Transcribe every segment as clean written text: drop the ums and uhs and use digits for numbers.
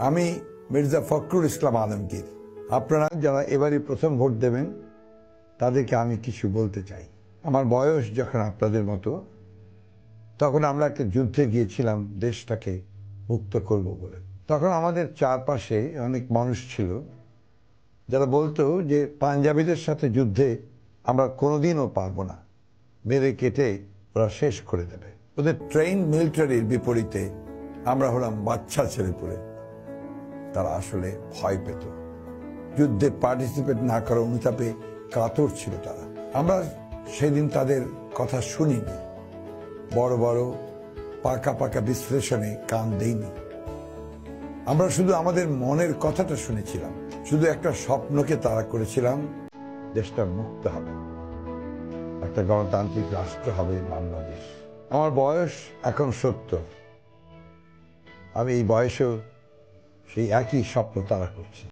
আমি মির্জা ফখরুল ইসলাম আলমগীর। আপনারা যারা এবারে প্রথম ভোট দেবেন তাদেরকে আমি কিছু বলতে চাই। আমার বয়স যখন আপনাদের মতো, তখন আমরা একটা যুদ্ধে গিয়েছিলাম দেশটাকে মুক্ত করব বলে। তখন আমাদের চারপাশে অনেক মানুষ ছিল যারা বলতো যে পাঞ্জাবিদের সাথে যুদ্ধে আমরা কোনোদিনও পারবো না, মেরে কেটে ওরা শেষ করে দেবে। ওদের ট্রেন মিলিটারির বিপরীতে আমরা হলাম বাচ্চা ছেলেপুলে। তারা আসলে ভয় পেত, যুদ্ধে পার্টিসিপেট না করার অনুতাপে কাতর ছিল তারা। আমরা সেদিন তাদের কথা শুনিনি, বড় বড় পাকা পাকা বিশ্লেষণে কান দেইনি। আমরা শুধু আমাদের মনের কথাটা শুনেছিলাম, শুধু একটা স্বপ্নকে তাড়া করেছিলাম, দেশটা মুক্ত হবে, একটা গণতান্ত্রিক রাষ্ট্র হবে বাংলাদেশ। আমার বয়স এখন 70। আমি এই বয়সেও সেই একই স্বপ্ন তাড়া করছি।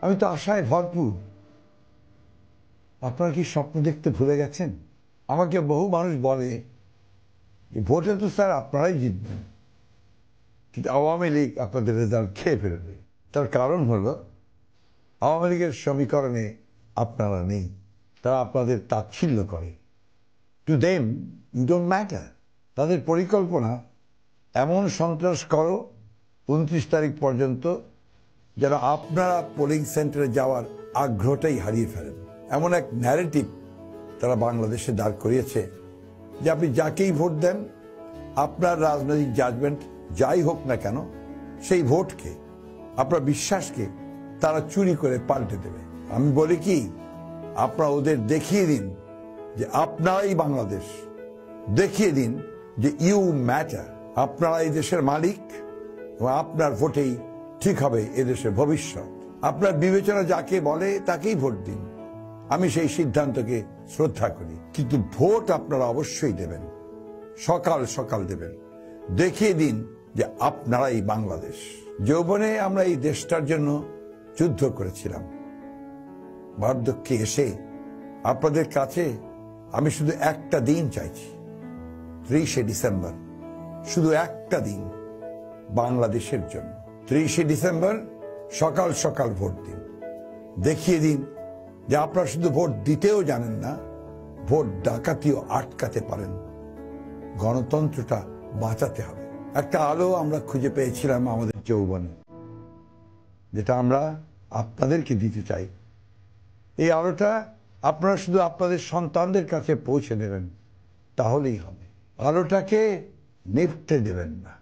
আমি তো আশায় ভরপুর। আপনারা কি স্বপ্ন দেখতে ভুলে গেছেন? আমাকে বহু মানুষ বলে ভোটে তো স্যার আপনারাই জিতবেন, কিন্তু আওয়ামী লীগ আপনাদের রেজাল্ট খেয়ে ফেলবে। তার কারণ হলো আওয়ামী লীগের সমীকরণে আপনারা নেই, তারা আপনাদের তাচ্ছিল্য করে। To them you don't matter. তাদের পরিকল্পনা এমন সন্ত্রাস করো 29 তারিখ পর্যন্ত যেন আপনারা পোলিং সেন্টারে যাওয়ার আগ্রহটাই হারিয়ে ফেলেন। এমন এক ন্যারেটিভ তারা বাংলাদেশে দাঁড় করিয়েছে যে আপনি যাকেই ভোট দেন, আপনার রাজনৈতিক জাজমেন্ট যাই হোক না কেন, সেই ভোটকে, আপনার বিশ্বাসকে তারা চুরি করে পাল্টে দেবে। আমি বলি কি, আপনারা ওদের দেখিয়ে দিন যে আপনারাই বাংলাদেশ, দেখিয়ে দিন যে ইউ ম্যাটার, আপনারা এই দেশের মালিক এবং আপনার ভোটেই ঠিক হবে এদেশের ভবিষ্যৎ। আপনার বিবেচনা যাকে বলে তাকেই ভোট দিন, আমি সেই সিদ্ধান্তকে শ্রদ্ধা করি। কিন্তু ভোট আপনারা অবশ্যই দেবেন, সকাল সকাল দেবেন, দেখিয়ে দিন যে আপনারাই বাংলাদেশ। যৌবনে আমরা এই দেশটার জন্য যুদ্ধ করেছিলাম। বার্ধক্যে এসে আপনাদের কাছে আমি শুধু একটা দিন চাইছি, 30শে ডিসেম্বর, শুধু একটা দিন বাংলাদেশের জন্য। 30শে ডিসেম্বর সকাল সকাল ভোট দিন, দেখিয়ে দিন যে আপনারা শুধু ভোট দিতেও জানেন না, ভোট ডাকাতিও আটকাতে পারেন। গণতন্ত্রটা বাঁচাতে হবে। একটা আলো আমরা খুঁজে পেয়েছিলাম আমাদের যৌবনে, যেটা আমরা আপনাদেরকে দিতে চাই। এই আলোটা আপনারা শুধু আপনাদের সন্তানদের কাছে পৌঁছে দেবেন, তাহলেই হবে। আলোটাকে নিভতে দেবেন না।